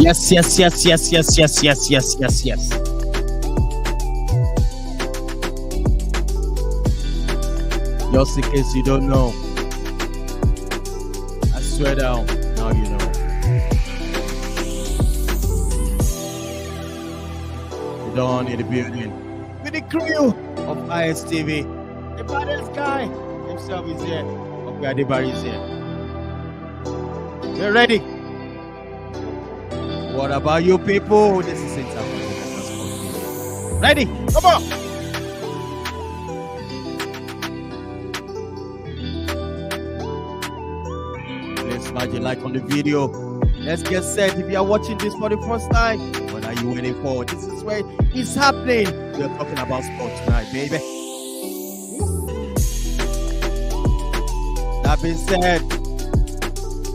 Yes. Just in case you don't know, I swear down, now you know. The Dawn in the building with the crew of ISTV. The baddest guy himself is here. Okay, Adibari is here. We're ready. What about you people? This is Saint Africa. Ready? Come on. Let's smash a like on the video. Let's get set. If you are watching this for the first time, what are you waiting for? This is where it's happening. We're talking about sports tonight, baby. That being said,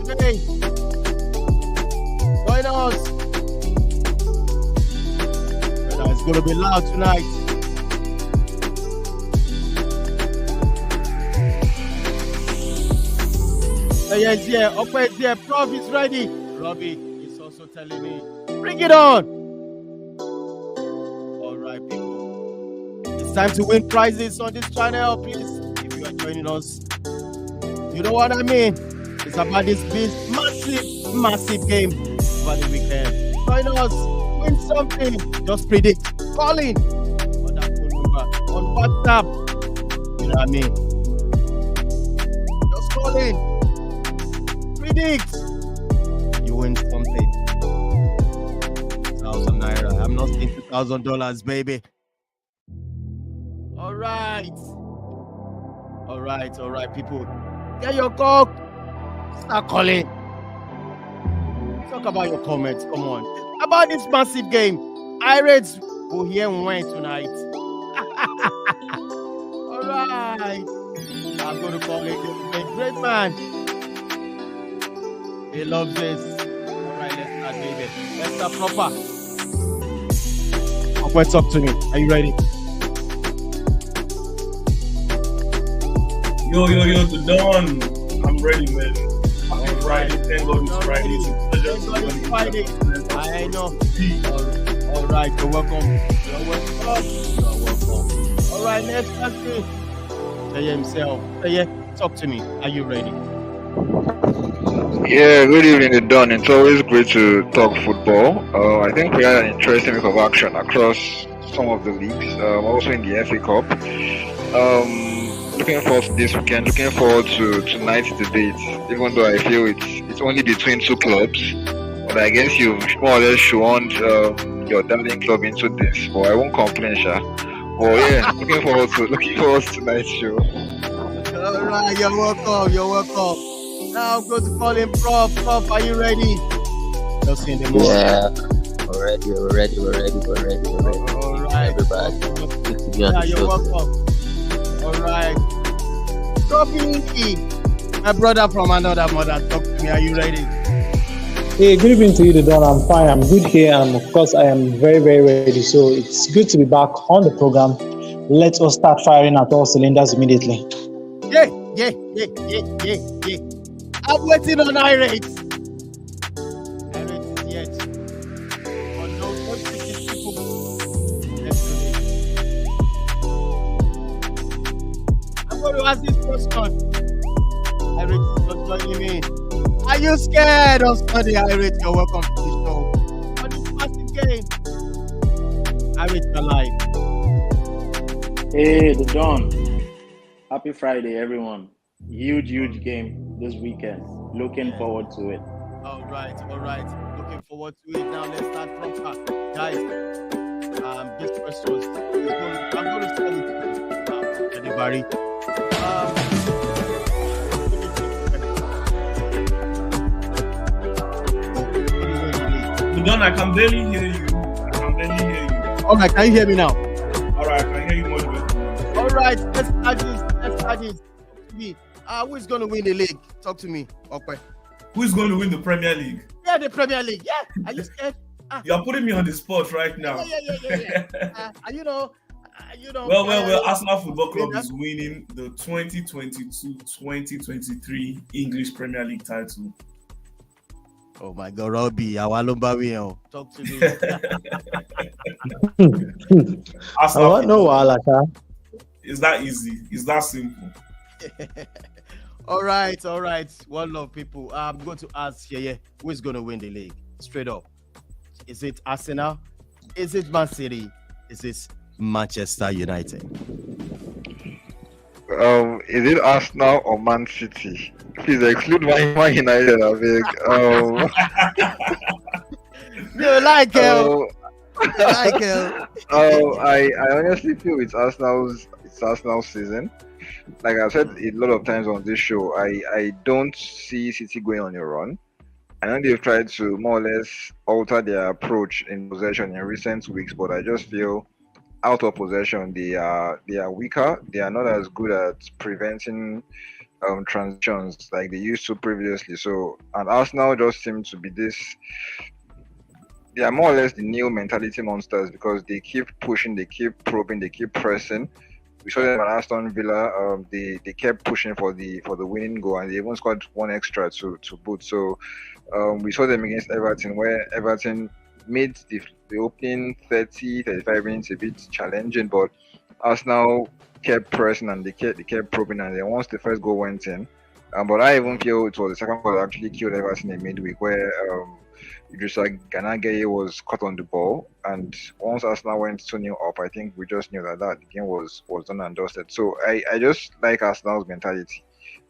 today, join us. It's going to be loud tonight. Yes, yeah. Upper is here. Prof is ready. Robbie is also telling me, bring it on. All right, people. It's time to win prizes on this channel, please. If you are joining us, you know what I mean. It's about this big, massive game over the weekend. Join us, win something. Just predict. Call in on that phone number on WhatsApp. You know what I mean. Just call in. Predict. You win something. 1,000 naira. I'm not saying $2,000, baby. All right, people. Get your cock. Start calling. Talk about your comments. Come on. About this massive game. Pirates will hear and win tonight. All right. I'm going to call it a great man. He loves this. All right, let's start, baby. Let's start proper. Proper, talk to me. Are you ready? Yo, the Dawn. I'm ready, man. Happy Friday. Thank God it's Friday. It's a pleasure. Thank God it's Friday. I know. All right, you're welcome. You're welcome. All right, next country. Say himself. Say, talk to me. Are you ready? Yeah, good evening, The Dawn. It's always great to talk football. I think we had an interesting week of action across some of the leagues, also in the FA Cup. Looking forward to this weekend, looking forward to tonight's debate, even though I feel it's only between two clubs. But I guess you more or less shoehorned your darling club into this, but I won't complain, Sha. But yeah, looking forward to tonight's show. All right, you're welcome. Now I'm going to call him Prof. Prof, are you ready? Just in the morning. Yeah, we're ready. All right. Everybody. Yeah, you're welcome. All right. Robbie, my brother from another mother, talk to me. Are you ready? Hey, good evening to you, The Dawn. I'm fine. I'm good here, and of course, I am very, very ready. So it's good to be back on the program. Let us start firing at all cylinders immediately. Yeah. I'm waiting on Irate. Irate is yet. On those people. Let's do this. I'm going to ask this question. Irate is not joining me. Are you scared of study, Irate? You're welcome to the show. On this massive game. Irate, you're live. Hey, The Dawn. Happy Friday, everyone. Huge game this weekend. Looking forward to it. All right. Looking forward to it. Now let's start proper. Guys, this question I'm going to start with anybody. The Dawn, I can barely hear you. All right, can you hear me now? All right, I can hear you more well. All right, let's start this. Who is going to win the league? Talk to me. Okay. Who is going to win the Premier League? Yeah, the Premier League. Yeah. Are you scared? You are putting me on the spot right now. Yeah. Well, Arsenal Football Club is winning the 2022-2023 English Premier League title. Oh my God, Robbie, talk to me. Arsenal want no football. wahala. It's that easy. It's that simple. All right. One love, people. I'm going to ask here, who is going to win the league? Straight up. Is it Arsenal? Is it Man City? Is it Manchester United? Is it Arsenal or Man City? Please exclude Man United, I think. You like him? Oh, You like him? I honestly feel it's Arsenal's season. Like I've said a lot of times on this show, I don't see City going on a run. I know they've tried to more or less alter their approach in possession in recent weeks, but I just feel out of possession they are weaker. They are not as good at preventing transitions like they used to previously. So, and Arsenal just seem to be this. They are more or less the new mentality monsters because they keep pushing, they keep probing, they keep pressing. We saw them at Aston Villa. They kept pushing for the winning goal, and they even scored one extra to boot. So we saw them against Everton, where Everton made the opening 35 minutes a bit challenging, but Arsenal kept pressing and they kept probing, and then once the first goal went in, but I even feel it was the second goal that actually killed Everton in midweek, where Idrissa Gana was caught on the ball, and once Arsenal went 2-0 up, I think we just knew that the game was done and dusted. So I just like Arsenal's mentality.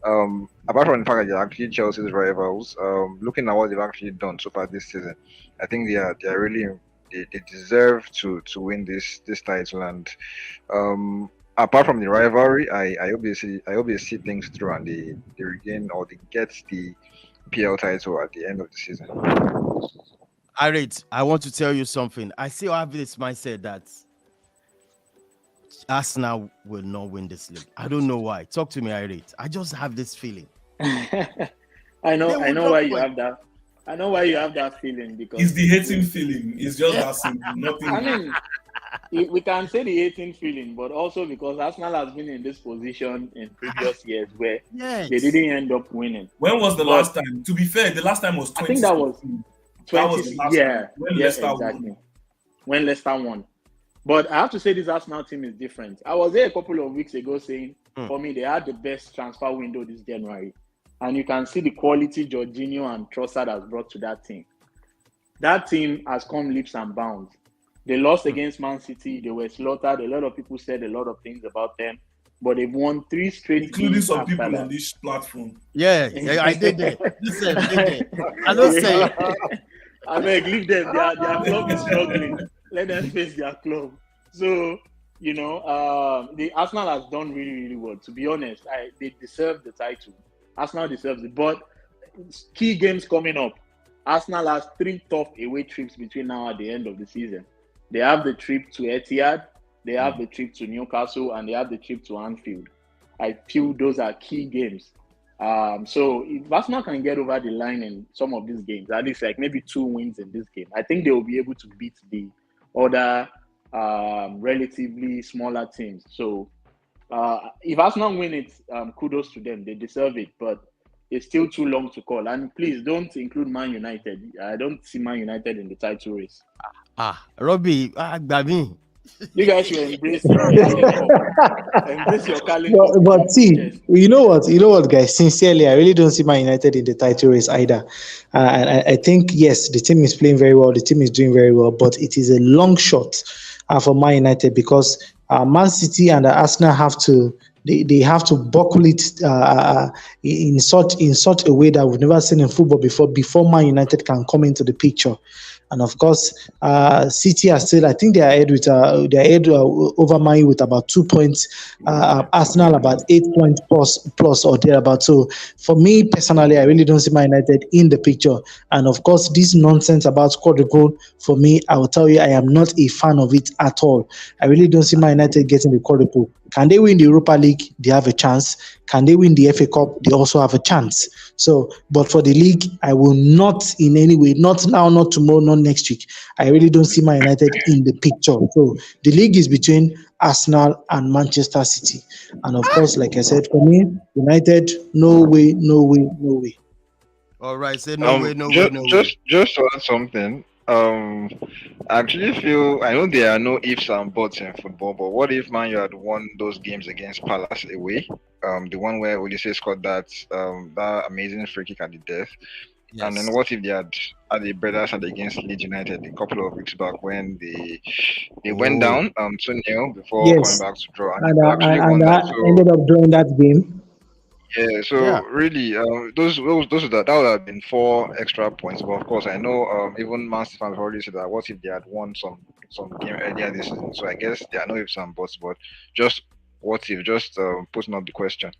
Apart from the fact that they're actually Chelsea's rivals, looking at what they've actually done so far this season, I think they are really they deserve to win this title. And apart from the rivalry, I hope they see things through and they regain or they get the PL title at the end of the season. I want to tell you something. I still have this mindset that Arsenal will not win this league. I don't know why. Talk to me, Irate. I just have this feeling. I know why you have that. I know why you have that feeling because It's the hating feeling. It's just that simple. Nothing. I mean, we can say the hating feeling, but also because Arsenal has been in this position in previous years where Yes. they didn't end up winning. When was the last time? To be fair, the last time was 20. I think that was 20. the last Yeah, time. When yeah, Leicester exactly. won. When Leicester won. But I have to say this Arsenal team is different. I was there a couple of weeks ago saying, for me, they had the best transfer window this January. And you can see the quality Jorginho and Trossard has brought to that team. That team has come leaps and bounds. They lost against ManCity. They were slaughtered. A lot of people said a lot of things about them. But they've won 3 straight Including games some after people that. on this platform. Yeah, I did that. Listen, I don't say. I beg, leave them. Their club is struggling. Let them face their club. So, the Arsenal has done really, really well. To be honest, they deserve the title. Arsenal deserves it. But key games coming up. Arsenal has 3 tough away trips between now and the end of the season. They have the trip to Etihad, they have the trip to Newcastle, and they have the trip to Anfield. I feel those are key games. So if Arsenal can get over the line in some of these games, at least like maybe 2 wins in this game, I think they will be able to beat the other relatively smaller teams. So if Arsenal win it, kudos to them. They deserve it, but it's still too long to call. And please don't include Man United. I don't see Man United in the title race. Robbie, Babi. You guys should embrace your calendar. But see, you know what, guys? Sincerely, I really don't see Man United in the title race either. And I think yes, the team is playing very well. The team is doing very well, but it is a long shot for Man United because Man City and Arsenal have to. They have to buckle it in such a way that we've never seen in football before Man United can come into the picture. And of course, City are still. I think they are ahead over Man U with about 2 points. Arsenal about 8 points plus or thereabout. So for me personally, I really don't see Man United in the picture. And of course, this nonsense about quadruple, for me, I will tell you, I am not a fan of it at all. I really don't see Man United getting the quadruple. Can they win the Europa League? They have a chance. Can they win the FA Cup? They also have a chance. So, but for the league, I will not in any way, not now, not tomorrow, not next week. I really don't see Man United in the picture. So the league is between Arsenal and Manchester City. And of course, like I said, for me, United, no way. All right, say no way. Just to add something. I actually feel I know there are no ifs and buts in football, but what if Man U had won those games against Palace away? The one where Olise scored that amazing free kick at the death. Yes. And then what if they had a better side against Leeds United a couple of weeks back when they went down 2-0 before coming back to draw, and they actually won that. So ended up drawing that game. yeah, so really, those that would have been 4 extra points. But of course, I know even Man City fans already said that what if they had won some game earlier this season? So I guess there are no ifs and buts, but just what if, just putting up the question.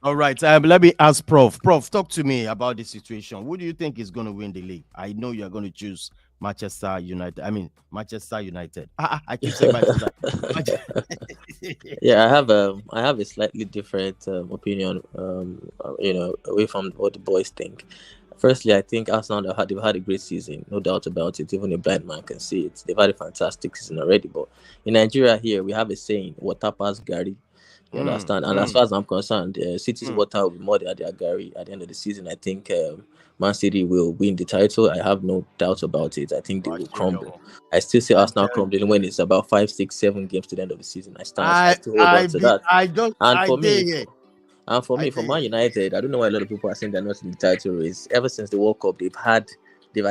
All right, let me ask Prof. Prof, talk to me about the situation. Who do you think is going to win the league? I know you're going to choose Manchester United. I mean, Manchester United. I keep saying Manchester. Yeah, I have a slightly different opinion. Away from what the boys think. Firstly, I think Arsenal they've had a great season, no doubt about it. Even a blind man can see it. They've had a fantastic season already. But in Nigeria here, we have a saying: "Water pass Gary." You understand? And as far as I'm concerned, City's water will be more than their Gary at the end of the season. I think ManCity will win the title. I have no doubt about it. I think they will crumble. I still see Arsenal crumbling when it's about 5, 6, 7 games to the end of the season. I still hold on to that. For Man United, I don't know why a lot of people are saying they're not in the title race. Ever since the World Cup, I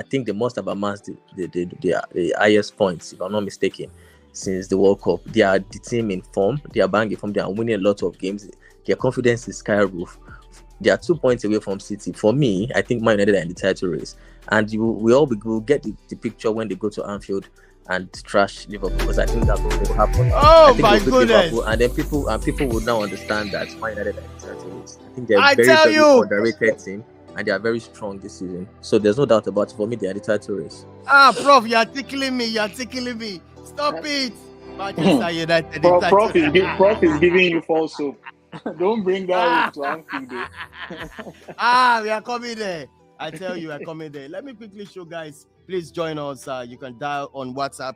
think they must have amassed the highest points, if I'm not mistaken, since the World Cup. They are the team in form. They are banging form. They are winning a lot of games. Their confidence is sky roof. They are 2 points away from City. For me, I think Man United are in the title race, and we will get the picture when they go to Anfield and trash Liverpool, because I think that's what will happen. Oh my goodness! And then people will now understand that Man United are in the title race. I think they're very underrated team, and they are very strong this season. So there's no doubt about it. For me, they are the title race. Prof, you're tickling me. Stop it. Manchester United. Prof is giving you false hope. Don't bring that to Anfield. We are coming there. I tell you, I'm coming there. Let me quickly show guys. Please join us. You can dial on WhatsApp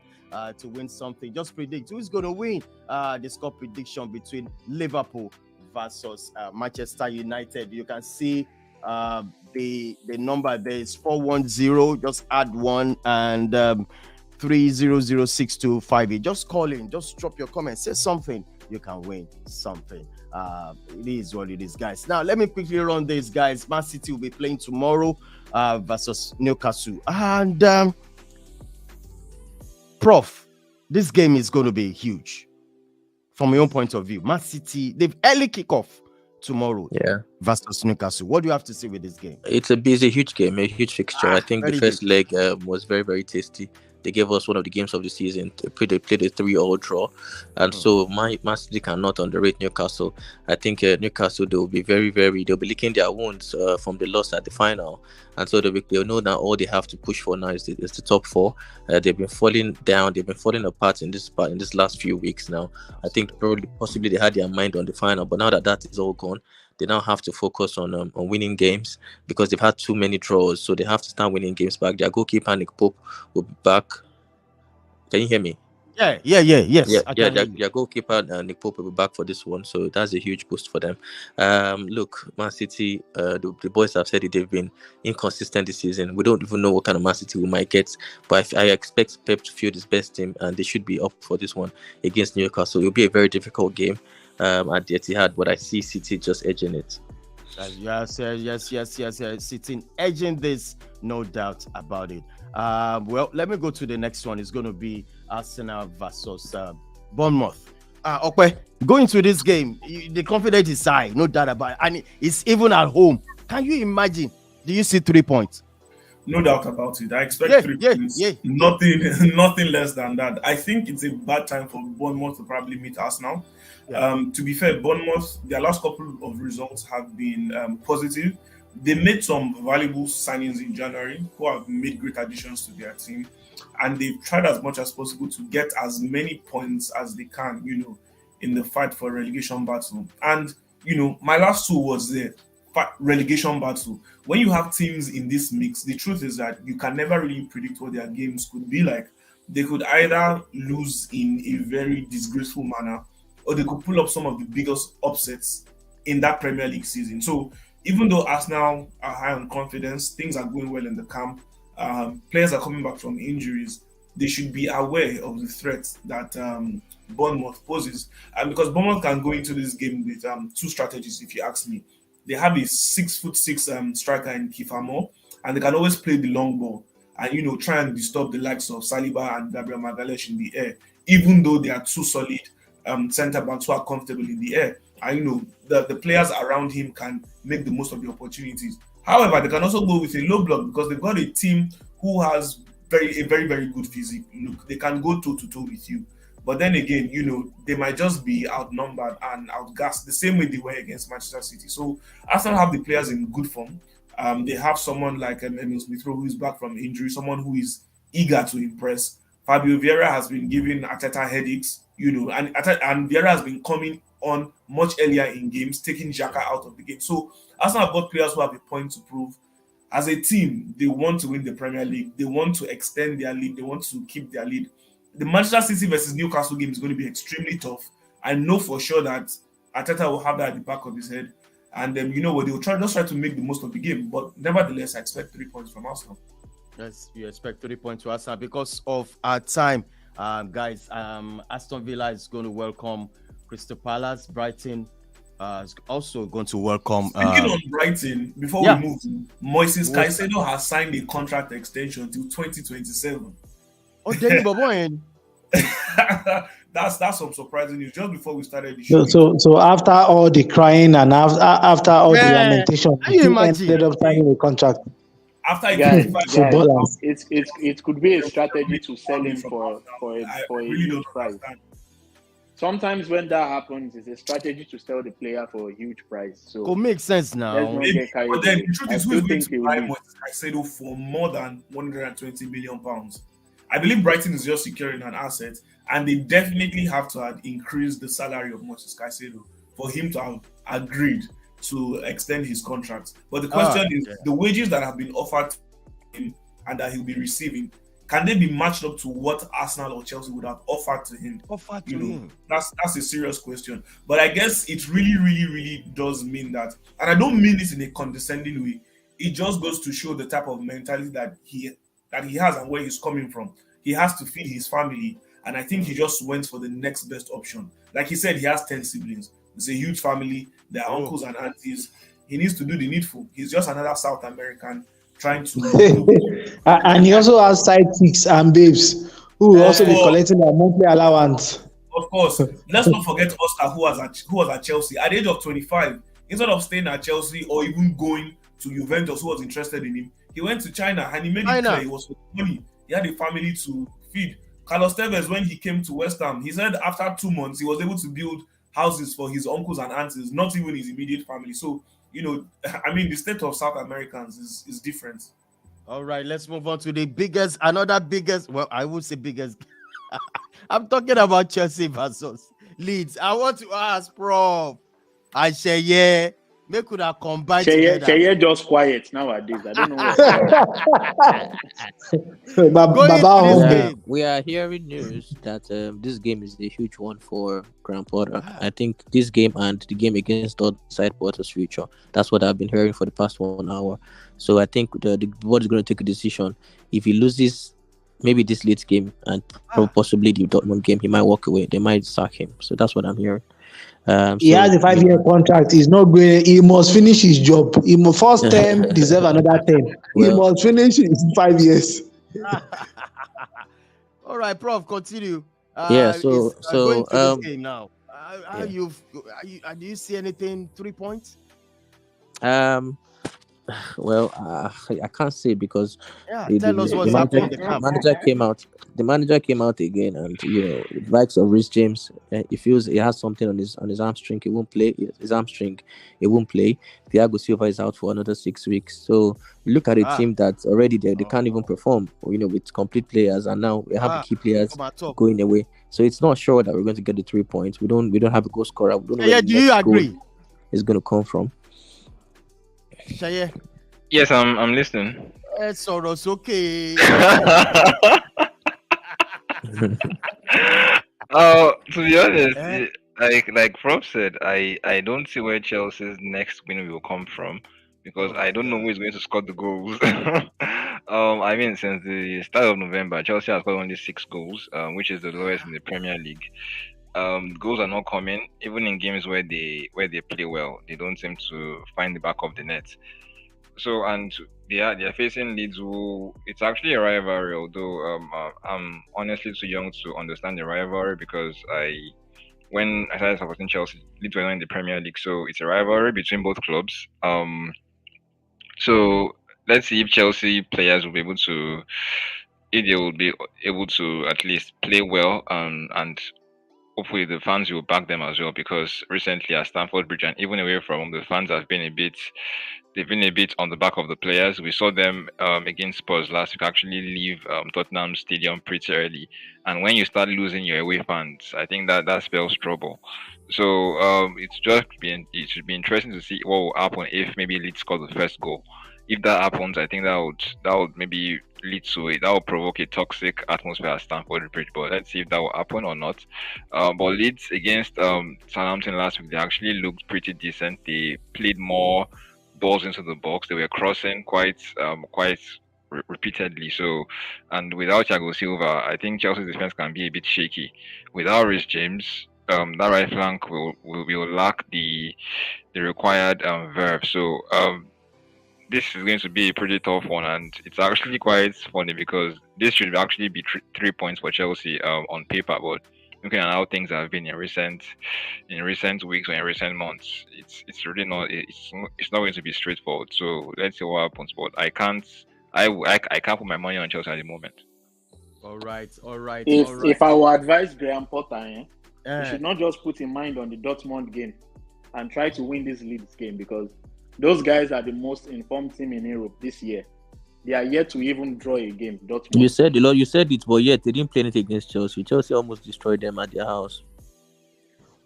to win something. Just predict who's going to win the score prediction between Liverpool versus Manchester United. You can see the number there is 410. Just add 1 and 3006258. Just call in. Just drop your comment. Say something. You can win something. It is what it is, guys. Now, let me quickly run this, guys. Man City will be playing tomorrow versus Newcastle. And, Prof, this game is going to be huge. From your own point of view, Man City, they've early kickoff tomorrow versus Newcastle. What do you have to say with this game? It's a huge game, a huge fixture. I think the first leg was very, very tasty. They gave us one of the games of the season. They played a 3-3 draw. And so Man City cannot underrate Newcastle. I think Newcastle, they'll be they'll be licking their wounds from the loss at the final. And so they'll know that all they have to push for now is the top 4. They've been falling down. They've been falling apart in this last few weeks now. I think possibly they had their mind on the final. But now that is all gone, they now have to focus on winning games, because they've had too many draws. So they have to start winning games back. Their goalkeeper, Nick Pope, will be back. Can you hear me? Yes. Their goalkeeper, Nick Pope, will be back for this one. So that's a huge boost for them. Look, Man City, the boys have said it, they've been inconsistent this season. We don't even know what kind of Man City we might get. But I expect Pep to field his best team, and they should be up for this one against Newcastle. It will be a very difficult game at the Etihad, but I see City just edging it. Yes. City edging this, no doubt about it. Well, let me go to the next one. It's going to be Arsenal versus Bournemouth. Okay, going to this game, the confidence is high, no doubt about it. And it's even at home. Can you imagine? Do you see 3 points? No doubt about it. I expect 3 points. Nothing less than that. I think it's a bad time for Bournemouth to probably meet Arsenal. To be fair, Bournemouth, their last couple of results have been positive. They made some valuable signings in January who have made great additions to their team, and they've tried as much as possible to get as many points as they can, in the fight for relegation battle. And, my last 2 was the relegation battle. When you have teams in this mix, the truth is that you can never really predict what their games could be like. They could either lose in a very disgraceful manner, or they could pull up some of the biggest upsets in that Premier League season. So even though Arsenal are high on confidence, things are going well in the camp. Players are coming back from injuries. They should be aware of the threats that Bournemouth poses, and because Bournemouth can go into this game with two strategies, if you ask me. They have a 6'6" striker in Kiefer Moore, and they can always play the long ball and try and disturb the likes of Saliba and Gabriel Magalhaes in the air, even though they are two solid centre backs who are comfortable in the air. And the players around him can make the most of the opportunities. However, they can also go with a low block because they've got a team who has a very, very good physique. Look, they can go toe to toe with you. But then again, they might just be outnumbered and outgassed the same way they were against Manchester City. So Arsenal have the players in good form. They have someone like Emil Smith-Rowe who is back from injury, someone who is eager to impress. Fabio Vieira has been giving Arteta headaches, and Vieira has been coming on much earlier in games, taking Xhaka out of the game. So Arsenal have got players who have a point to prove. As a team, they want to win the Premier League. They want to extend their lead. They want to keep their lead. The Manchester City versus Newcastle game is going to be extremely tough. I know for sure that Arteta will have that at the back of his head. And then, what, they'll try to make the most of the game. But nevertheless, I expect 3 points from Arsenal. Yes, you expect 3 points to Arsenal because of our time. Guys, Aston Villa is going to welcome Crystal Palace. Brighton is also going to welcome. Speaking on Brighton, before we move, Moises Caicedo has signed a contract extension till 2027. Oh, damn, boy. That's some surprising news. Just before we started the show. So after all the crying and after all the lamentation, he ended up signing a contract. After it could be a strategy to sell him for a huge price. Sometimes when that happens, it's a strategy to sell the player for a huge price. So it makes sense now. But then the truth is, who's going to buy Moises Caicedo for more than £120 million? I believe Brighton is just securing an asset, and they definitely have to increase the salary of Moises Caicedo for him to have agreed to extend his contract. But the question is, the wages that have been offered to him and that he'll be receiving, can they be matched up to what Arsenal or Chelsea would have offered to him? That's a serious question. But I guess it really, really, really does mean that, and I don't mean this in a condescending way. It just goes to show the type of mentality that he has and where he's coming from. He has to feed his family, and I think he just went for the next best option. Like he said, he has 10 siblings. It's a huge family. There are uncles and aunties. He needs to do the needful. He's just another South American trying to. And he also has sidekicks and babes who will also be collecting their monthly allowance. Of course. Let's not forget Oscar, who was at Chelsea at the age of 25. Instead of staying at Chelsea or even going to Juventus, who was interested in him, he went to China and he made it clear he was for money. He had a family to feed. Carlos Tevez, when he came to West Ham, he said after 2 months he was able to build houses for his uncles and aunties, not even his immediate family. So, the state of South Americans is different. All right, let's move on to the biggest, well, I would say biggest. I'm talking about Chelsea versus Leeds. I want to ask, Prof. I say, they could have combined together. Cheye just quiet nowadays. I don't know what. We are hearing news that this game is a huge one for Graham Potter. I think this game and the game against the side Potter's future. That's what I've been hearing for the past 1 hour. So I think the board is going to take a decision. If he loses maybe this Leeds game and possibly the Dortmund game, he might walk away. They might sack him. So that's what I'm hearing. He has a 5-year contract. He's not going. He must finish his job. He must first term deserve another term. He must finish his 5 years. All right, Prof. Continue. So going to this game now. Do you see anything 3 points? Well, I can't say because tell us what's happening. The manager came out again, and the likes of Rhys James, he feels he has something on his hamstring. He won't play. His hamstring, he won't play. Thiago Silva is out for another 6 weeks. So look at a team that's already there. They can't even perform, with complete players, and now we have the key players going away. So it's not sure that we're going to get the 3 points. We don't have a goal scorer. We don't know where do you agree? Is going to come from. Shaye. Yes, I'm listening. It's okay. To be honest, like Rob said, I don't see where Chelsea's next win will come from because I don't know who is going to score the goals. I mean, since the start of November, Chelsea has scored only 6 goals, which is the lowest in the Premier League. Goals are not coming, even in games where they play well. They don't seem to find the back of the net. So and they're facing Leeds, who it's actually a rivalry. Although I'm honestly too young to understand the rivalry because when I started supporting Chelsea, Leeds were not in the Premier League, so it's a rivalry between both clubs. So let's see if Chelsea players will be able to, if they will be able to at least play well, and hopefully the fans will back them as well, because recently at Stamford Bridge and even away from home, the fans have been they've been a bit on the back of the players. We saw them against Spurs last week actually leave Tottenham Stadium pretty early, and when you start losing your away fans, I think that spells trouble. So it should be interesting to see what will happen if maybe Leeds score the first goal. If that happens, I think that would maybe lead to it. That will provoke a toxic atmosphere at Stamford Bridge. But let's see if that will happen or not. But Leeds against Southampton last week, they actually looked pretty decent. They played more balls into the box. They were crossing quite repeatedly. So, and without Thiago Silva, I think Chelsea's defense can be a bit shaky. Without Reece James, that right flank will lack the required verve. So this is going to be a pretty tough one, and it's actually quite funny because this should actually be 3 points for Chelsea on paper, but looking at how things have been in recent weeks or in recent months, it's really not it's not going to be straightforward. So let's see what happens. But I can't put my money on Chelsea at the moment. All right. If I were advise Graham Potter, he should not just put in mind on the Dortmund game and try to win this Leeds game, because those guys are the most informed team in Europe this year. They are yet to even draw a game. Dortmund. You said it, but yet they didn't play anything against Chelsea. Chelsea almost destroyed them at their house.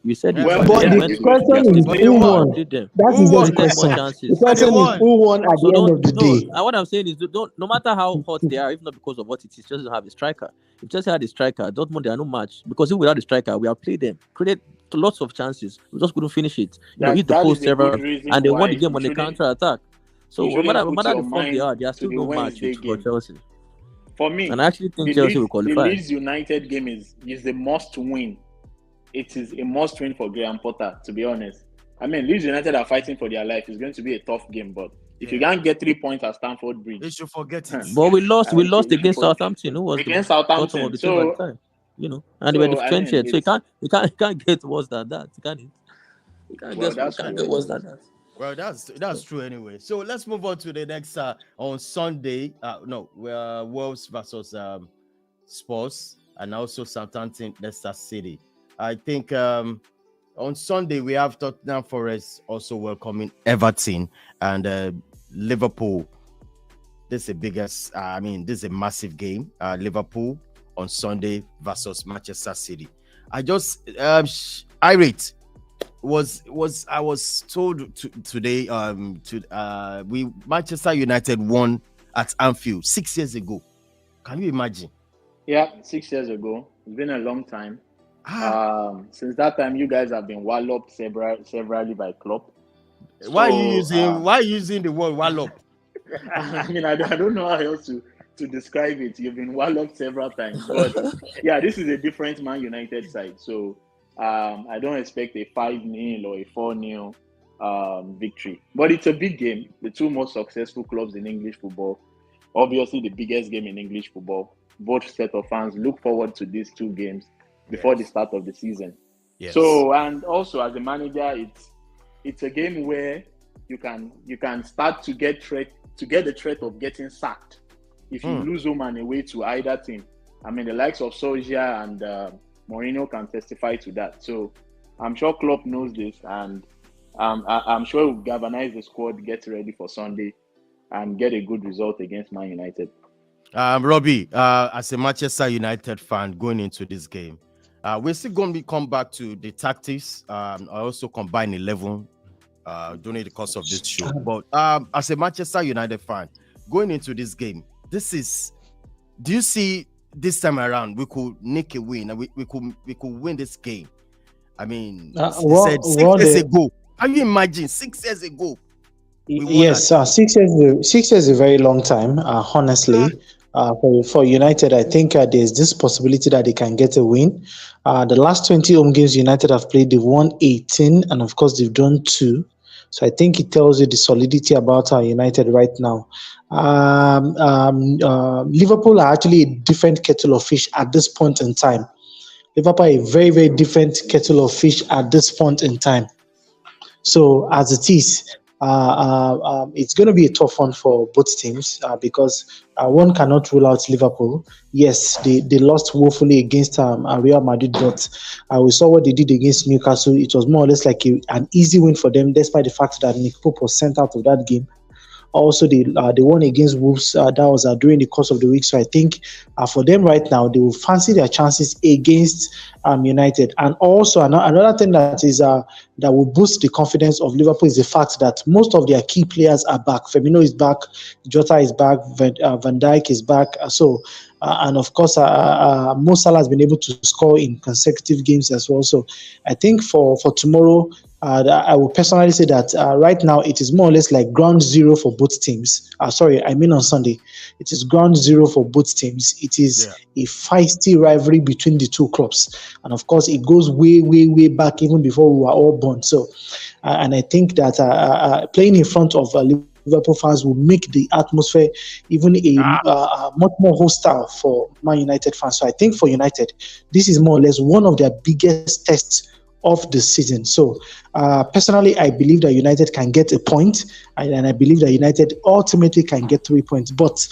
You said it. Well, but the question is who won. That is the question. The question is who won at the end of the day. What I'm saying is, no matter how hot they are, if not because of what it is, Chelsea don't have a striker. If Chelsea had a striker, Dortmund they are no match, because if without a striker, we have played them, created lots of chances. We just couldn't finish it. Hit the post several, and they won the game on the counter attack. So no matter the form they are still no match for Chelsea. For me, and I actually think Chelsea will qualify. The Leeds United game is a must win. It is a must win for Graham Potter, to be honest. I mean, Leeds United are fighting for their life. It's going to be a tough game, but if you can't get 3 points at Stamford Bridge, they should forget it. But we lost against Southampton. Who was against Southampton? Of the so, time, and they were the 20th. So you can't get worse than that. You can't get worse than that. Well, that's true anyway. So let's move on to the next on Sunday. Wolves versus Spurs, and also Southampton, Leicester City. I think on Sunday we have Tottenham Forest also welcoming Everton, and Liverpool. This is the biggest. This is a massive game. Liverpool on Sunday versus Manchester City. I just irate. I was told today Manchester United won at Anfield 6 years ago. Can you imagine? Yeah, 6 years ago. It's been a long time. Since that time, you guys have been walloped severally by Klopp. Why are you using the word wallop? I mean, I don't know how else to describe it. You've been walloped several times, but yeah, this is a different Man United side. So I don't expect a 5-0 or a 4-0 victory, but it's a big game. The two most successful clubs in English football, obviously the biggest game in English football. Both set of fans look forward to these two games before the start of the season. Yes. So, and also as a manager, it's a game where you can start to get the threat of getting sacked if you lose home and away to either team. I mean, the likes of Solskjaer and Mourinho can testify to that. So I'm sure Klopp knows this, and I'm sure he'll galvanize the squad, get ready for Sunday, and get a good result against Man United. Robbie, as a Manchester United fan going into this game, we're still going to come back to the tactics. I also combine 11 during the course of this show. But as a Manchester United fan going into this game, do you see this time around we could nick a win and we could win this game? I mean, they said 6 years ago. Can you imagine 6 years ago? Yes, 6 years. 6 years is a very long time. Honestly, for United, I think there's this possibility that they can get a win. The last 20 home games United have played, they've won 18, and of course they've drawn 2. So I think it tells you the solidity about United right now. Liverpool are actually a different kettle of fish at this point in time. Liverpool are a very, very different kettle of fish at this point in time. So as it is, it's going to be a tough one for both teams because one cannot rule out Liverpool. Yes, they lost woefully against Real Madrid, but we saw what they did against Newcastle. It was more or less like an easy win for them, despite the fact that Nick Pope was sent out of that game. Also, they won against Wolves. That was during the course of the week. So I think for them right now, they will fancy their chances against United. And also another thing that is that will boost the confidence of Liverpool is the fact that most of their key players are back. Firmino is back, Jota is back, Van Dijk is back. And of course, Mo Salah has been able to score in consecutive games as well. So I think for tomorrow, I would personally say that right now it is more or less like ground zero for both teams. On Sunday, it is ground zero for both teams. It is a feisty rivalry between the two clubs, and of course, it goes way, way, way back even before we were all born. So, and I think that playing in front of Liverpool fans will make the atmosphere even much more hostile for Man United fans. So I think for United, this is more or less one of their biggest tests of the season. So personally, I believe that United can get a point, and I believe that United ultimately can get 3 points. But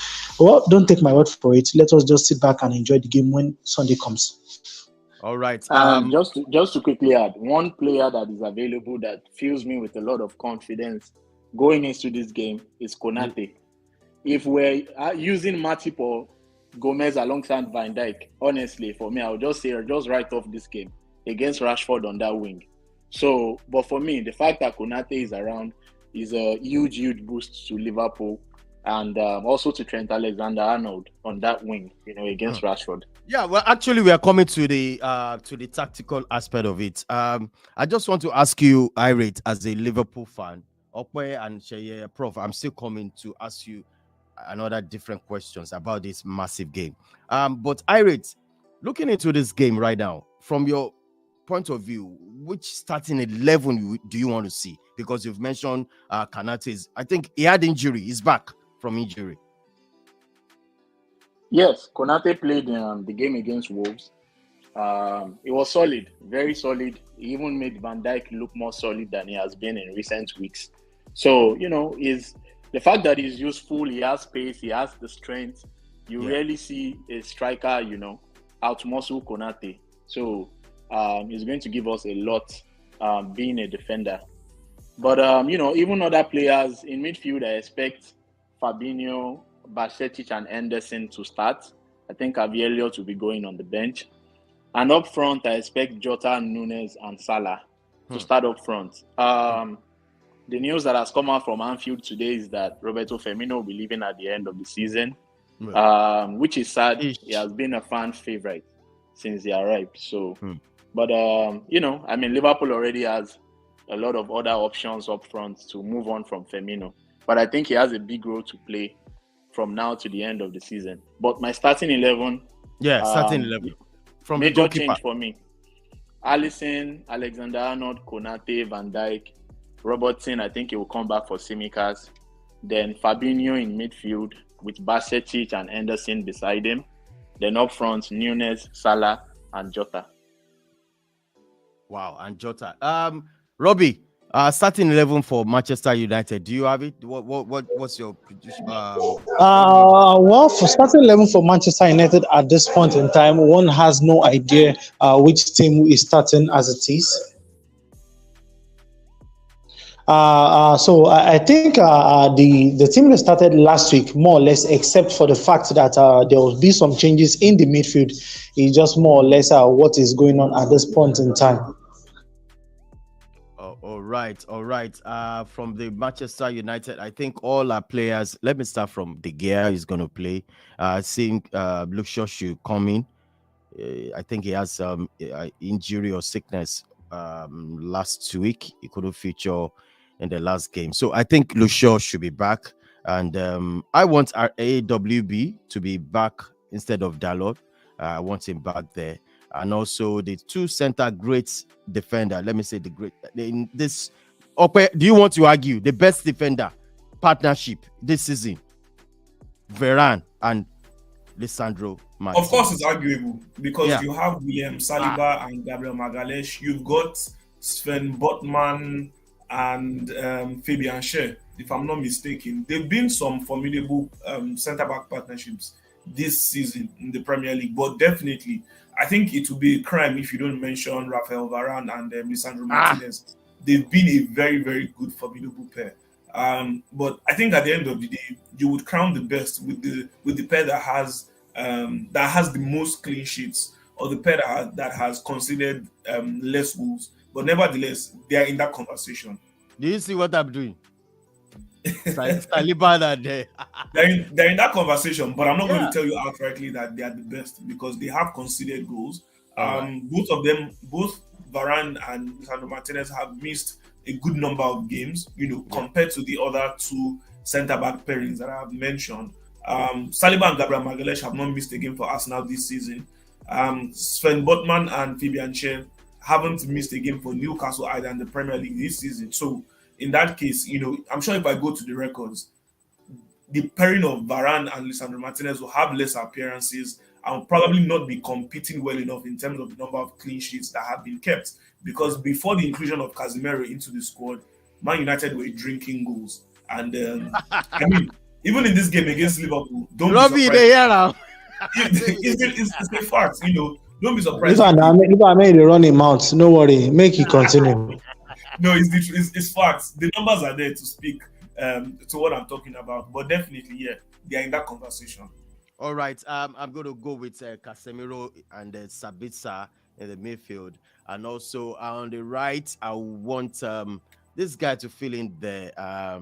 don't take my word for it. Let us just sit back and enjoy the game when Sunday comes. All right. Just to quickly add, one player that is available that fills me with a lot of confidence going into this game is Konate. If we're using Matip or Gomez alongside Van Dijk, honestly, for me, I would just say just write off this game against Rashford on that wing. So, but for me, the fact that Konate is around is a huge, huge boost to Liverpool and also to Trent Alexander-Arnold on that wing, against Rashford. Yeah, well, actually, we are coming to the tactical aspect of it. I just want to ask you, Irate, as a Liverpool fan, Okwe and Sheye, Prof, I'm still coming to ask you another different questions about this massive game. But Irate, looking into this game right now, from your point of view, which starting 11 do you want to see? Because you've mentioned Konate's, I think he had injury. He's back from injury. Yes, Konate played the game against Wolves. It was solid, very solid. He even made Van Dijk look more solid than he has been in recent weeks. So, is the fact that he's useful, he has pace, he has the strength. You rarely see a striker, outmuscle Konate. So, he's going to give us a lot being a defender. But, even other players in midfield, I expect Fabinho, Basetic and Henderson to start. I think Avielio to be going on the bench. And up front, I expect Jota, Nunes and Salah to start up front. The news that has come out from Anfield today is that Roberto Firmino will be leaving at the end of the season, which is sad. He has been a fan favorite since he arrived. So, but Liverpool already has a lot of other options up front to move on from Firmino. But I think he has a big role to play from now to the end of the season. But my starting 11, starting 11 from major the goalkeeper change for me: Alisson, Alexander-Arnold, Konate, Van Dijk, Robertson. I think he will come back for Tsimikas. Then Fabinho in midfield with Basetic and Henderson beside him. Then up front, Nunes, Salah, and Jota. Wow, and Jota. Robbie, starting 11 for Manchester United. Do you have it? What's your prediction? Well, for starting 11 for Manchester United at this point in time, one has no idea which team is starting as it is. So I think the team that started last week, more or less, except for the fact that there will be some changes in the midfield, is just more or less what is going on at this point in time. All right. From the Manchester United, I think all our players. Let me start from De Gea is going to play. Seeing Luke Shaw should come in. I think he has some injury or sickness, last week. He couldn't feature in the last game. So I think Lucio should be back. And I want our AWB to be back instead of Dalot. I want him back there. And also the two center great defender. Let me say the great in this. Okay, do you want to argue the best defender partnership this season? Varane and Lisandro Martinez. Of course, it's arguable because you have William Saliba and Gabriel Magalhaes. You've got Sven Botman and Fabian Schär, if I'm not mistaken. There've been some formidable centre-back partnerships this season in the Premier League, but definitely, I think it would be a crime if you don't mention Rafael Varane and Lisandro Martinez. They've been a very, very good, formidable pair. But I think at the end of the day, you would crown the best with the pair that has the most clean sheets, or the pair that has conceded less goals. But nevertheless, they are in that conversation. Do you see what I'm doing? Saliba there. They're in that conversation, but I'm not going to tell you outrightly that they are the best because they have conceded goals. Both of them, both Varane and Lisandro Martinez, have missed a good number of games, compared to the other two centre-back pairings that I have mentioned. Saliba and Gabriel Magalhaes have not missed a game for Arsenal this season. Sven Botman and Fabian Schär haven't missed a game for Newcastle either in the Premier League this season. So in that case, I'm sure if I go to the records, the pairing of Varane and Lisandro Martinez will have less appearances and will probably not be competing well enough in terms of the number of clean sheets that have been kept. Because before the inclusion of Casemiro into the squad, Man United were drinking goals. And I mean, even in this game against Liverpool, don't be surprised. It's a fact, Don't be surprised. If I made a running mount, no worry, make it continue. No, it's facts. The numbers are there to speak to what I'm talking about. But definitely, they are in that conversation. All right, I'm going to go with Casemiro and Sabitzer in the midfield. And also on the right, I want this guy to fill in there.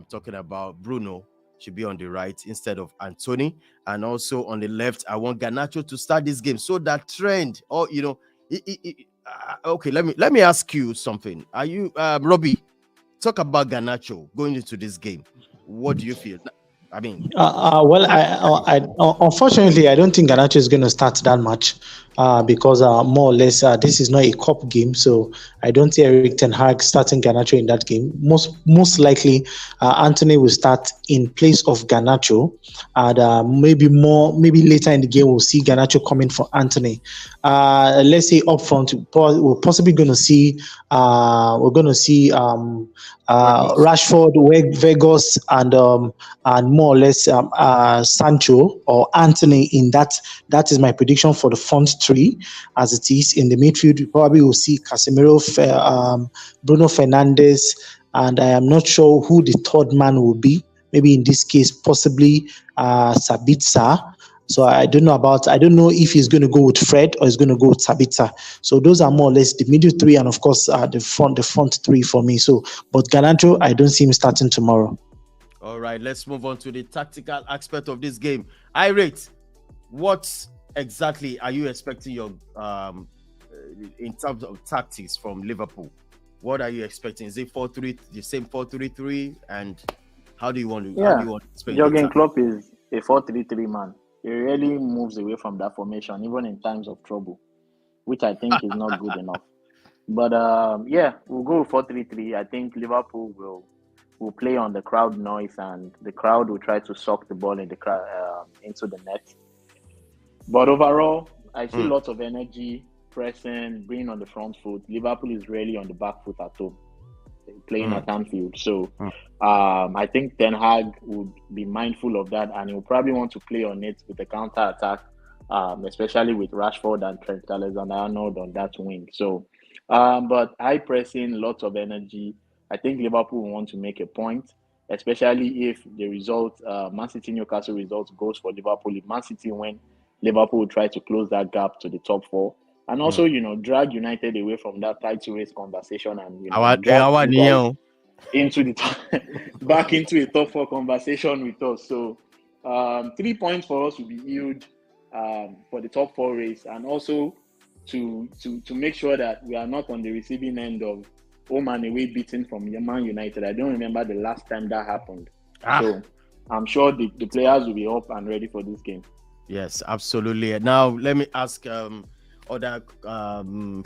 Talking about Bruno should be on the right instead of Anthony. And also on the left, I want Garnacho to start this game. So that trend, okay, let me ask you something. Are you, Robbie, talk about Garnacho going into this game. What do you feel? I mean, I unfortunately, I don't think Garnacho is going to start that much because more or less this is not a cup game, so I don't see Erik ten Hag starting Garnacho in that game. Most likely, Anthony will start in place of Garnacho, and maybe later in the game we'll see Garnacho coming for Anthony. Let's say up front, we're possibly going to see Rashford, Vegas, and more or less Sancho or Anthony in that. That is my prediction for the front three. As it is in the midfield, we probably will see Casemiro, Bruno Fernandes, and I am not sure who the third man will be. Maybe in this case, possibly Sabitzer. So I don't know if he's going to go with Fred or he's going to go with Sabitzer. So those are more or less the middle three, and of course the front three for me. So, but Garnacho, I don't see him starting tomorrow. All right, let's move on to the tactical aspect of this game. Irate, what exactly are you expecting your in terms of tactics from Liverpool? What are you expecting? Is it 4-3, the same 4-3-3, and how do you want to? How do you want to explain? Jurgen Klopp is a 4-3-3 man. He really moves away from that formation, even in times of trouble, which I think is not good enough. But we'll go with 4-3-3. I think Liverpool will play on the crowd noise, and the crowd will try to suck the ball into the net. But overall, I see lots of energy, pressing, being on the front foot. Liverpool is really on the back foot at home, playing at Anfield. So I think Ten Hag would be mindful of that, and he'll probably want to play on it with the counter-attack, especially with Rashford and Trent Alexander-Arnold on that wing. So, but high pressing, lots of energy. I think Liverpool will want to make a point, especially if the result, ManCity Newcastle result goes for Liverpool. If ManCity win, Liverpool will try to close that gap to the top four. And also, drag United away from that title race conversation and back into a top four conversation with us. So 3 points for us will be huge for the top four race. And also, to make sure that we are not on the receiving end of home and away beating from Man United. I don't remember the last time that happened. So I'm sure the players will be up and ready for this game. Yes, absolutely. Now let me ask other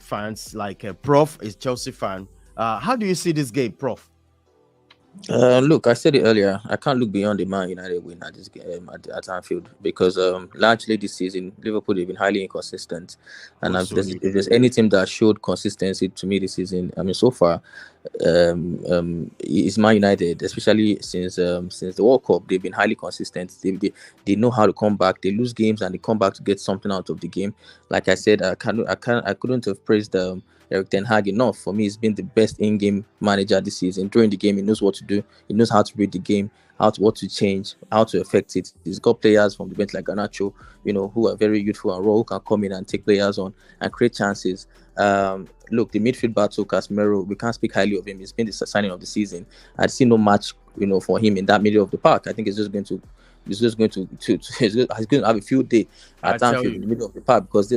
fans like Prof is Chelsea fan. How do you see this game, Prof? Look, I said it earlier. I can't look beyond the Man United win at this game at Anfield because largely this season Liverpool have been highly inconsistent, and if there's any team that showed consistency to me this season, I mean so far, is Man United, especially since the World Cup. They've been highly consistent. They know how to come back. They lose games and they come back to get something out of the game. Like I said, I couldn't have praised Erik ten Hag enough. For me, he's been the best in-game manager this season. During the game, he knows what to do. He knows how to read the game, what to change, how to affect it. He's got players from the bench like Garnacho, who are very youthful and raw, who can come in and take players on and create chances. Look, the midfield battle, Casemiro, we can't speak highly of him. He's been the signing of the season. I'd see no match, for him in that middle of the park. I think he's going to have a field day at Anfield in the middle of the park because we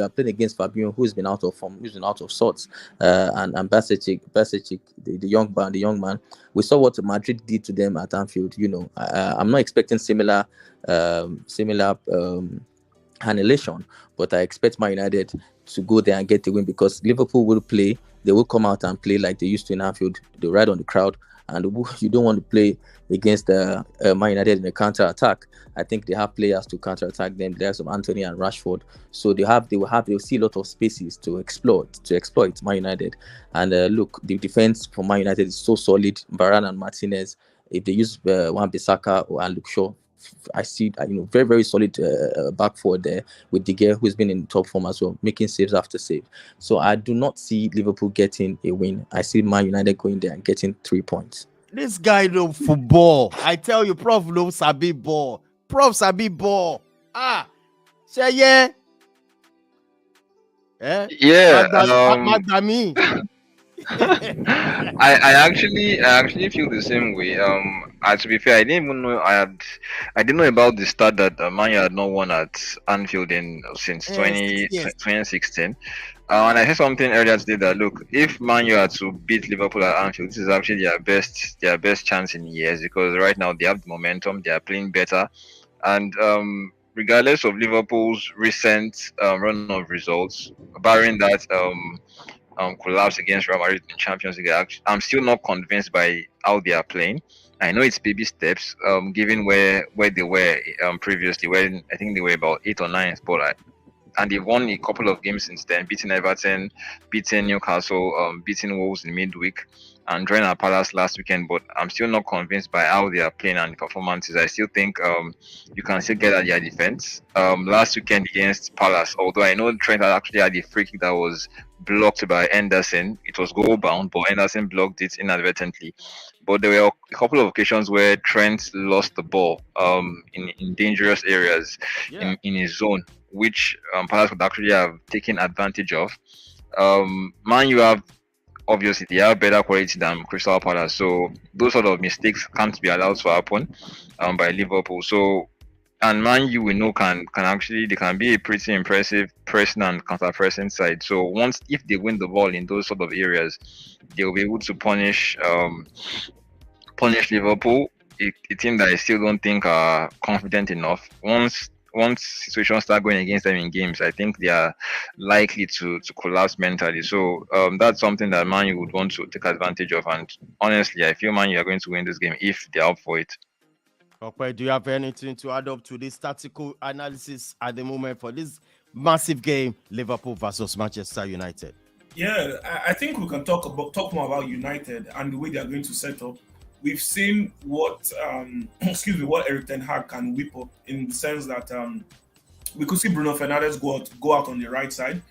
are playing against Fabinho, who's been out of form, who's been out of sorts, and Basic, the young man. We saw what Madrid did to them at Anfield. I'm not expecting similar annihilation, but I expect Man United to go there and get the win because Liverpool will play. They will come out and play like they used to in Anfield. They ride on the crowd. And you don't want to play against Man United in a counter-attack. I think they have players to counter-attack them. There's some Anthony and Rashford. So they'll see a lot of spaces to exploit Man United. And look, the defense for Man United is so solid. Varane and Martinez, if they use Wan-Bissaka and Luke Shaw, I see very, very solid back forward there with De Gea, who's been in top form as well, making saves after save. So I do not see Liverpool getting a win. I see Man United going there and getting 3 points. This guy know football. I tell you, Prof knows sabi ball. Prof sabi ball. Say yeah. Yeah. Madami. I actually feel the same way. To be fair, I didn't even know I didn't know about the start that Man U had not won at Anfield since 2016. And I heard something earlier today that look, if Man U are to beat Liverpool at Anfield, this is actually their best chance in years because right now they have the momentum, they are playing better, and regardless of Liverpool's recent run of results, barring that collapse against Real Madrid in Champions League, I'm still not convinced by how they are playing. I know it's baby steps, given where they were previously, when I think they were about 8th or 9th, but and they've won a couple of games since then, beating Everton, beating Newcastle, beating Wolves in midweek, and drawing at Palace last weekend. But I'm still not convinced by how they are playing and the performances. I still think you can still get at their defense. Last weekend against Palace, although I know Trent actually had a free kick that was blocked by Henderson. It was goal bound, but Henderson blocked it inadvertently. But there were a couple of occasions where Trent lost the ball in dangerous areas in his zone, which Palace would actually have taken advantage of. Man U obviously they have better quality than Crystal Palace, so those sort of mistakes can't be allowed to happen by Liverpool. So, and Man U we know can be a pretty impressive pressing and counter-pressing side. So if they win the ball in those sort of areas, they'll be able to punish Liverpool, a team that I still don't think are confident enough. Once situations start going against them in games, I think they are likely to collapse mentally. So that's something that Man U would want to take advantage of. And honestly, I feel Man U are going to win this game if they're up for it. Okay, do you have anything to add up to this tactical analysis at the moment for this massive game, Liverpool versus Manchester United? Yeah, I think we can talk more about United and the way they are going to set up. We've seen what Erik ten Hag can whip up, in the sense that we could see Bruno Fernandes go out on the right side.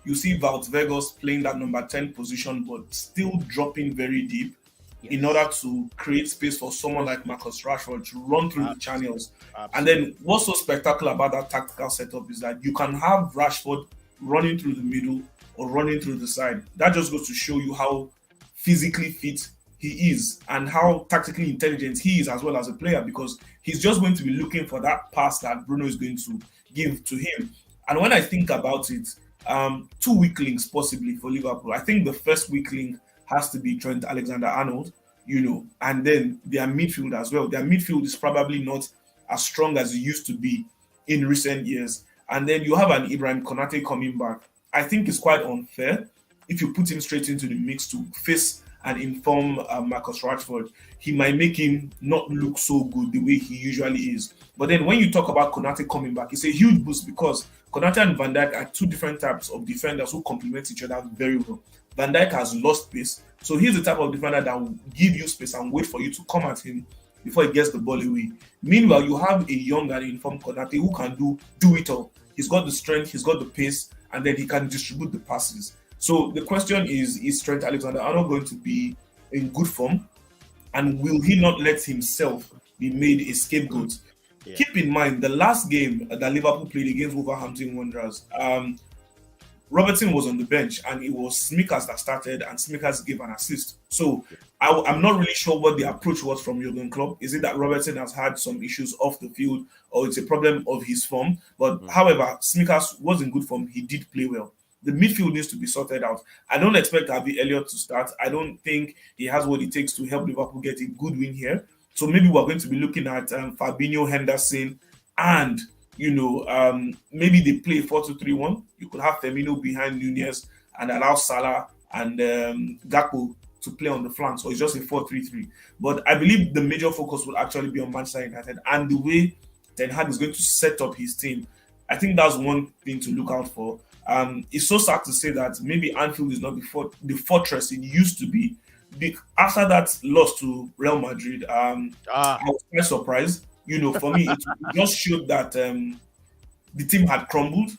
You see Wout Weghorst playing that number 10 position, but still dropping very deep in order to create space for someone like Marcus Rashford to run through the channels. And then what's so spectacular about that tactical setup is that you can have Rashford running through the middle or running through the side. That just goes to show you how physically fit he is and how tactically intelligent he is as well as a player, because he's just going to be looking for that pass that Bruno is going to give to him. And when I think about it, 2 weak links possibly for Liverpool. I think the first weak link has to be Trent Alexander-Arnold, and then their midfield as well. Their midfield is probably not as strong as it used to be in recent years. And then you have an Ibrahim Konate coming back. I think it's quite unfair if you put him straight into the mix to face and inform Marcus Rashford. He might make him not look so good the way he usually is. But then when you talk about Konate coming back, it's a huge boost because Konate and Van Dijk are 2 different types of defenders who complement each other very well. Van Dijk has lost pace, so he's the type of defender that will give you space and wait for you to come at him before he gets the ball away. Meanwhile, you have a young and informed Konate who can do it all. He's got the strength, he's got the pace, and then he can distribute the passes. So the question is Trent Alexander-Arnold going to be in good form? And will he not let himself be made a scapegoat? Yeah. Keep in mind, the last game that Liverpool played against Wolverhampton Wanderers, Robertson was on the bench and it was Smikas that started and Smikas gave an assist. So I'm not really sure what the approach was from Jurgen Klopp. Is it that Robertson has had some issues off the field or it's a problem of his form? But however, Smikas was in good form. He did play well. The midfield needs to be sorted out. I don't expect Harvey Elliott to start. I don't think he has what it takes to help Liverpool get a good win here. So maybe we're going to be looking at Fabinho, Henderson, and maybe they play 4-2-3-1. You could have Firmino behind Nunez and allow Salah and Gakpo to play on the flanks, or it's just a 4-3-3. But I believe the major focus will actually be on Manchester United and the way Ten Hag is going to set up his team. I think that's one thing to look out for. It's so sad to say that maybe Anfield is not the fortress it used to be. After that loss to Real Madrid, I was quite surprised. For me, it just showed that the team had crumbled.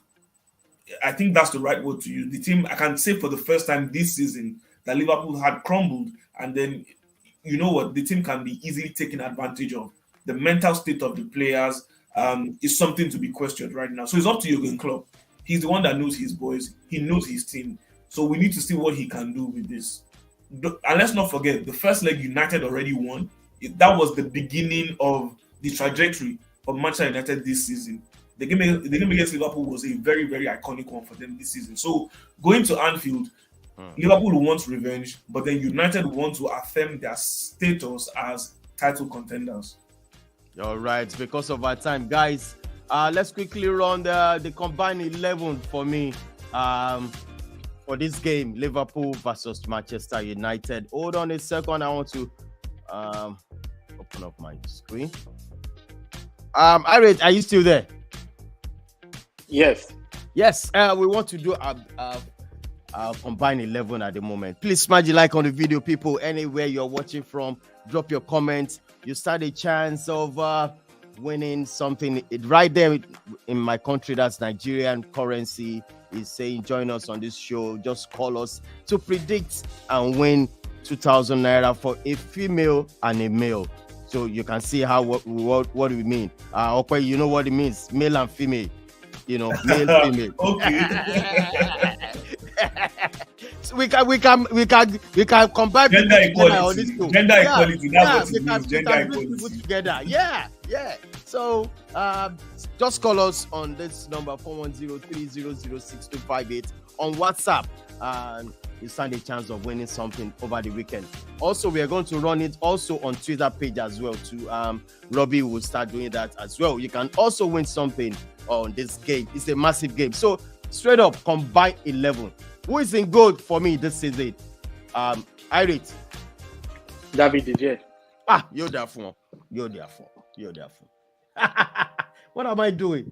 I think that's the right word to use. The team, I can say for the first time this season, that Liverpool had crumbled. And then, you know what, the team can be easily taken advantage of. The mental state of the players is something to be questioned right now. So it's up to Jurgen Klopp. He's the one that knows his boys. He knows his team. So we need to see what he can do with this. And let's not forget, the first leg United already won. That was the beginning of the trajectory of Manchester United this season. The game against Liverpool was a very, very iconic one for them this season. So going to Anfield, Liverpool wants revenge, but then United want to affirm their status as title contenders. All right, because of our time, guys, let's quickly run the combined 11 for me for this game, Liverpool versus Manchester United. Hold on a second, I want to open up my screen. Irate, are you still there? Yes. We want to do our combined 11 at the moment. Please smash the like on the video, people. Anywhere you're watching from, drop your comments. You stand a chance of winning something right there in my country. That's Nigerian currency. Is saying join us on this show. Just call us to predict and win 2,000 naira for a female and a male. So you can see what we mean. Okay, you know what it means, male and female. Male, female. Okay. So we can combine gender equality. Gender equality. That's what it means. Gender equality. Together. Yeah. So just call us on this number 410-300-6258 on WhatsApp, and you stand a chance of winning something over the weekend. Also, we are going to run it also on Twitter page as well too. Robbie will start doing that as well. You can also win something on this game. It's a massive game. So straight up, combine 11. Who is in gold for me this season? Irate. David De Gea. You're there for. What am I doing?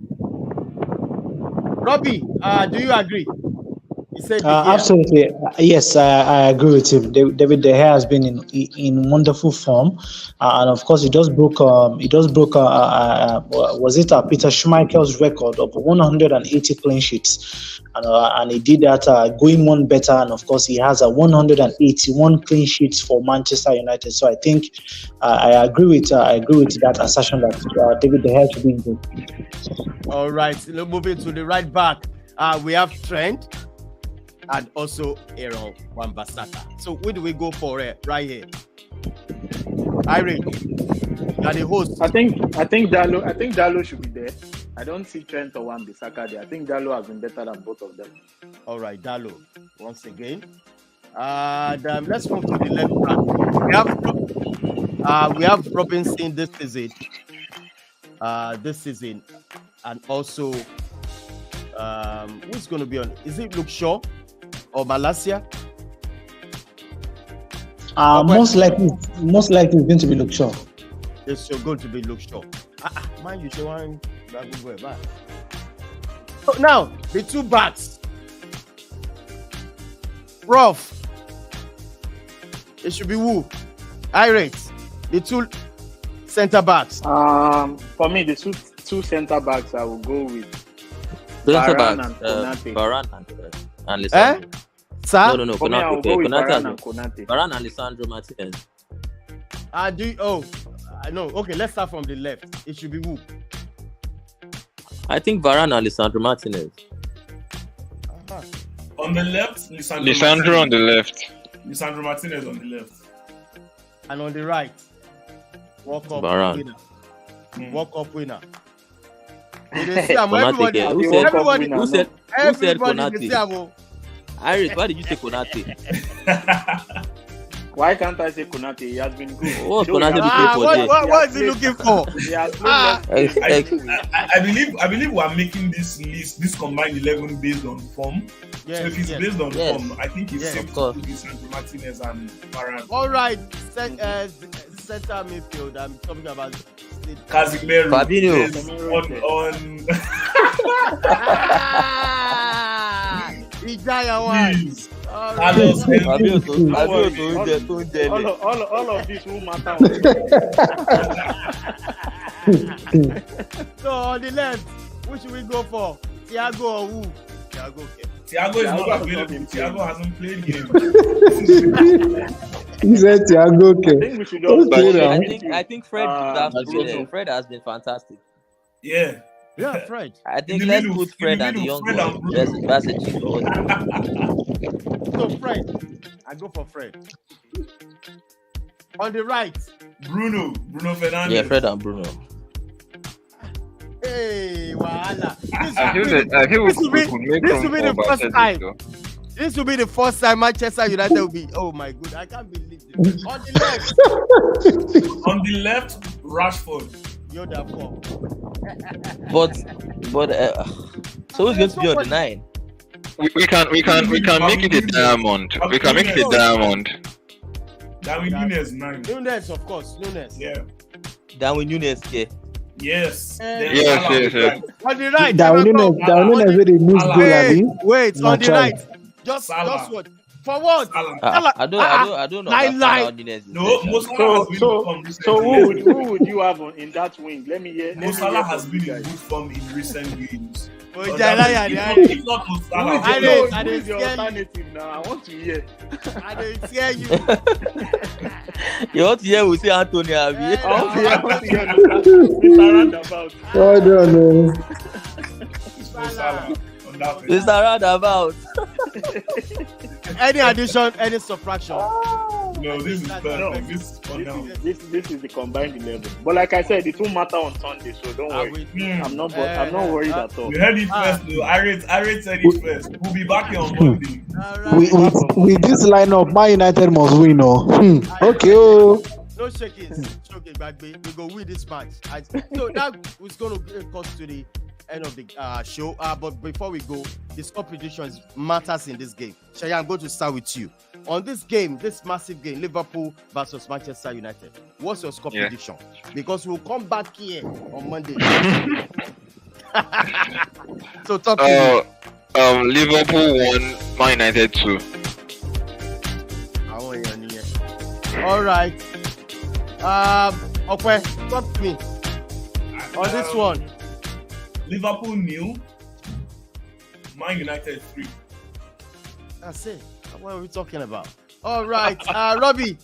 Robbie, do you agree? He said absolutely. Yes, I agree with him. David De Gea has been in wonderful form, and of course, he just broke was it Peter Schmeichel's record of 180 clean sheets, and he did that going one better, and of course, he has a 181 clean sheets for Manchester United. So I think I agree with that assertion that David De Gea should be in good. All right, so moving to the right back, we have Trent and also Aaron Wan-Bissaka. So where do we go for right here? Irene, you are the host. I think Dallo should be there. I don't see Trent or Wan-Bissaka there. I think Dalot has been better than both of them. All right, Dalot once again. And let's move to the left back. We have Robinson this season, and also who's going to be on? Is it Luke Shaw or Malacia? Most likely it's going to be Luke Shaw. It's going to be Luke Shaw. Man, you say one. So now the two backs. Rough. It should be who? Irate. The two center backs. For me, the two center backs I will go with Varane and Konate. Varane and Lisandro. Sir? No. For me, I will go with Varane and Konate. Varane and Lisandro Martinez. I know. Okay, let's start from the left. It should be who? I think Varane and Lisandro Martinez. On the left, Lisandro on the left. Lisandro Martinez on the left. And on the right, World Cup Varane. winner. World Cup winner. Who said Konate? Iris, why did you say Konate? Why can't I say Konate? He has been good. What's Konate looking for? What is he looking for? I believe we are making this list, this combined 11 based on form. So if it's based on form, I think it's safe to put Lisandro Martinez and Varane. All right, center midfield. I'm talking about Casemiro. Fabinho. Please. Carlos all of this will matter. So on the left, who should we go for? Thiago or who? Thiago is not available. Thiago hasn't played game. He said Thiago. Okay. I think we should also I think Fred Fred has been fantastic. Yeah, Fred. I think let's put Fred and the young one. That's a cheap one. So Fred, I go for Fred. On the right, Bruno Fernandes. Yeah, Fred and Bruno. Hey, Wahala. This will be the first time. This will be the first time Manchester United will be. Oh my God, I can't believe this. On the left, Rashford. You're the 4. But so who's going to be on the 9? We can make it a diamond. We can make it a diamond. Darwin Núñez 9. Núñez, of course. Núñez. Yeah. Darwin Núñez, yeah. Yes. Yes. On the right. Darwin Núñez with a missed goal. Wait. On the right. Just what? For what? I don't know. No, so who would you have in that wing? Let me hear. Mo Salah has been in good form in recent games. It's not Mo Salah. Who is your alternative now? I want to hear. I didn't hear you. You want to hear? We say Anthony Abi. I want to hear Mr. Roundabout. I don't know. Mr. Roundabout. Any addition, any subtraction? No, this is perfect. This is the combined 11. But like I said, it won't matter on Sunday, so don't worry. I'm not worried at all. You heard it first, though. I said it first. We'll be back here on Monday. With this lineup, Man United must win. Okay. No shaking. We go win this match. So that was going to get us to the end of the show. But before we go, the score predictions matters in this game. Shaya, I'm going to start with you. On this game, this massive game, Liverpool versus Manchester United, what's your score prediction? Because we'll come back here on Monday. So talk to me. Liverpool 1, Man United 2. All right. Okay, talk to me on this one. Liverpool 0, Man United 3. That's it. What are we talking about? All right, Robbie.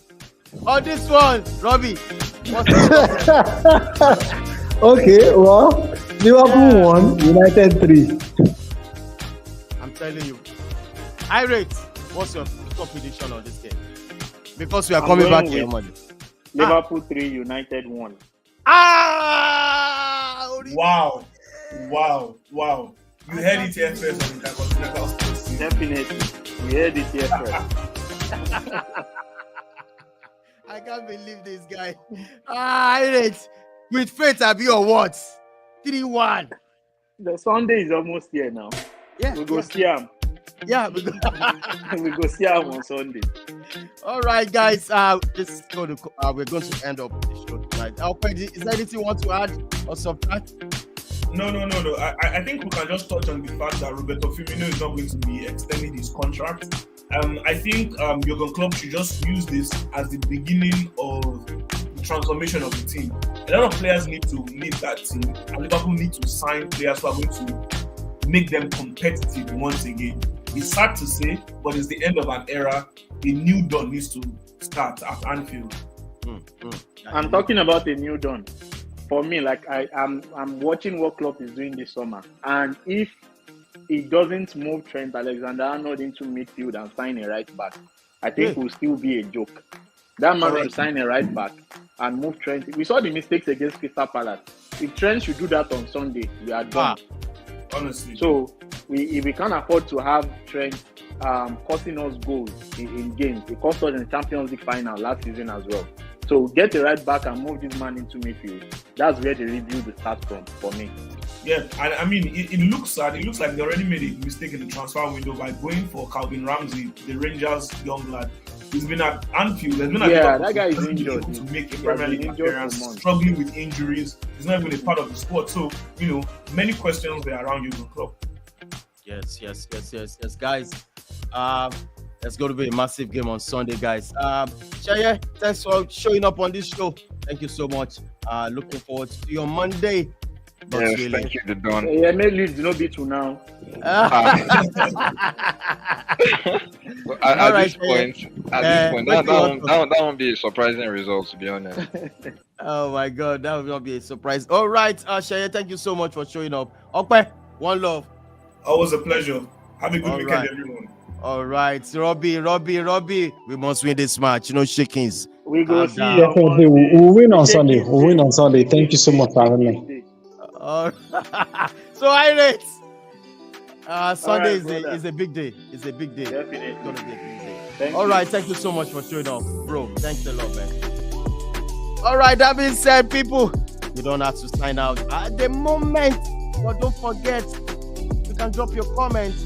On this one, Robbie. Okay, well, Liverpool 1, United 3. I'm telling you. Irate, what's your score prediction on this game? Because we are coming back here Monday. Liverpool 3, United 1. Wow. Wow. You heard it here first on Intercontinental Sports. Definitely. We heard it here first. I can't believe this guy. With faith, I'll be or what? 3-1. The Sunday is almost here now. Yeah. We go see him. Yeah, we go. We go see him on Sunday. All right, guys. We're going to end up the show tonight. Is there anything you want to add or subtract? No. I think we can just touch on the fact that Roberto Firmino is not going to be extending his contract. I think Jurgen Klopp should just use this as the beginning of the transformation of the team. A lot of players need to lead that team, and Liverpool need to sign players who are going to make them competitive once again. It's sad to say, but it's the end of an era. A new dawn needs to start at Anfield. I'm talking about a new dawn. For me, like I'm watching what Klopp is doing this summer, and if he doesn't move Trent Alexander-Arnold into midfield and sign a right back, I think it will still be a joke. That man will sign a right back and move Trent. We saw the mistakes against Crystal Palace. If Trent should do that on Sunday, we are done. Honestly. So if we can't afford to have Trent costing us goals in games, it cost us in the Champions League final last season as well. So get the right back and move this man into midfield. That's where the review will start from for me. Yeah, and I mean, it looks sad. It looks like they already made a mistake in the transfer window by going for Calvin Ramsey, the Rangers young lad. He's been at Anfield. There's been that guy is injured. To make a Premier League appearance, struggling with injuries. He's not even a part of the squad. So, many questions there around Jurgen Klopp. Yes, guys. It's going to be a massive game on Sunday, guys. Shaye, thanks for showing up on this show. Thank you so much. Looking forward to your Monday. Yes, thank you, Don. Yeah, may leave no be to now. At this point, that won't be a surprising result, to be honest. Oh my God, that will not be a surprise. All right, Shaye, thank you so much for showing up. Okay, one love. Always a pleasure. Have a good weekend, everyone. All right, Robbie, we must win this match. No shakings. We go see. Definitely, we'll win on Sunday. Thank you so much for having me. So Iris, Sunday is a big day. It's a big day. Definitely. It's gonna be a big day. All right, thank you so much for showing up, bro. Thanks a lot, man. All right, that being said, people, you don't have to sign out at the moment, but don't forget, you can drop your comments.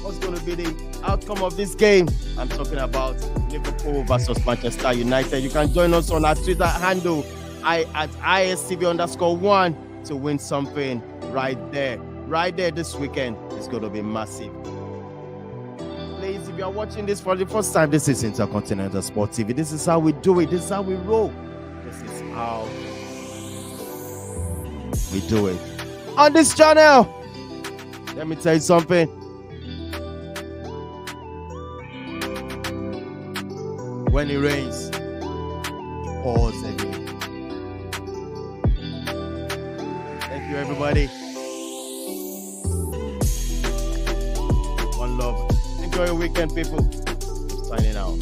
What's going to be the outcome of this game? I'm talking about Liverpool versus Manchester United. You can join us on our Twitter handle at ISTV_1 to win something right there this weekend. It's going to be massive. Please, if you are watching this for the first time, this is Intercontinental Sport TV. This is how we do it. This is how we roll. This is how we do it on this channel. Let me tell you something. When it rains, it pours heavily. Thank you, everybody. One love. Enjoy your weekend, people. Signing out.